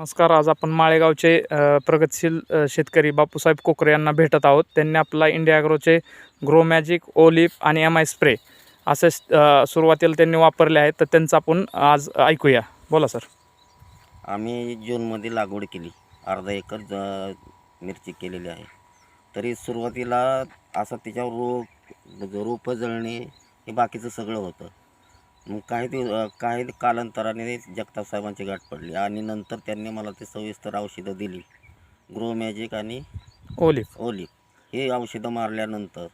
नमस्कार. आज आपण माळेगावचे प्रगतशील शेतकरी बापूसाहेब कोकरे यांना भेटत आहोत. त्यांनी आपला इंडिया ॲग्रोचे ग्रो मॅजिक, ओलिफ आणि एम आय स्प्रे असे सुरुवातीला त्यांनी वापरले आहेत. तर त्यांचं आपण आज ऐकूया. बोला सर. आम्ही जूनमध्ये लागवड केली. अर्धा एकर मिरची केलेली आहे. तरी सुरुवातीला असं त्याच्यावर रोपं जळणे हे बाकीचं सगळं होतं. मग काही कालांतराने जगताप साहेबांची गाठ पडली आणि नंतर त्यांनी मला ते सविस्तर औषधं दिली. ग्रो मॅजिक आणि ओलिफ हे औषधं मारल्यानंतर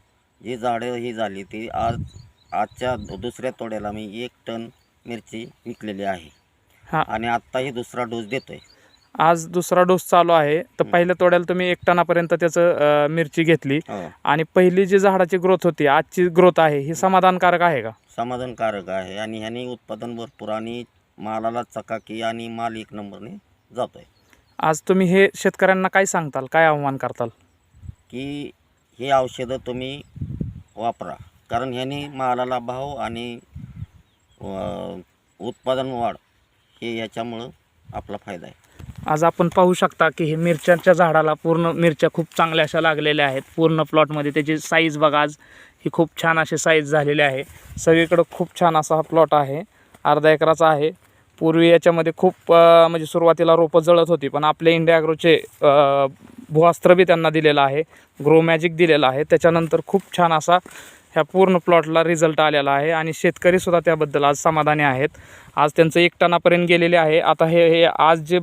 जी झाडं ही झाली ती आजच्या दुसऱ्या तोड्याला मी 1 टन मिरची विकलेली आहे. आणि आत्ता ही दुसरा डोस देतोय. आज दुसरा डोस चालू आहे. तर पहिल्या तोड्याला तुम्ही 1 टनापर्यंत त्याचं मिरची घेतली आणि पहिली जी झाडाची ग्रोथ होती, आजची ग्रोथ आहे, ही समाधानकारक आहे का? समाधानकारक आहे आणि ह्याने उत्पादन भरपूर आणि मालाला चकाकी आणि माल 1 नंबरने जातोय. आज तुम्ही हे शेतकऱ्यांना काय सांगताल, काय आव्हान करताल? की हे औषधं तुम्ही वापरा, कारण ह्याने मालाला भाव आणि उत्पादन वाढ हे याच्यामुळं आपला फायदा आहे. आज आपण पाहू शकता की हे मिरच्यांच्या झाडाला पूर्ण मिरच्या खूप चांगल्या अशा लागलेल्या आहेत. पूर्ण प्लॉटमध्ये त्याची साईज बघा, आज ही खूप छान अशी साईज झालेली आहे. सगळीकडं खूप छान असा हा प्लॉट आहे. अर्धा एकराचा आहे. पूर्वी याच्यामध्ये खूप म्हणजे सुरुवातीला रोपं जळत होती, पण आपल्या इंडिया ॲग्रोचे भूअस्त्र बी त्यांना दिलेलं आहे, ग्रो मॅजिक दिलेलं आहे. त्याच्यानंतर खूप छान असा ह्या पूर्ण प्लॉटला रिझल्ट आलेला आहे आणि शेतकरीसुद्धा त्याबद्दल आज समाधानी आहेत. आज त्यांचं 1 टनापर्यंत गेलेले आहे. आता हे आज जे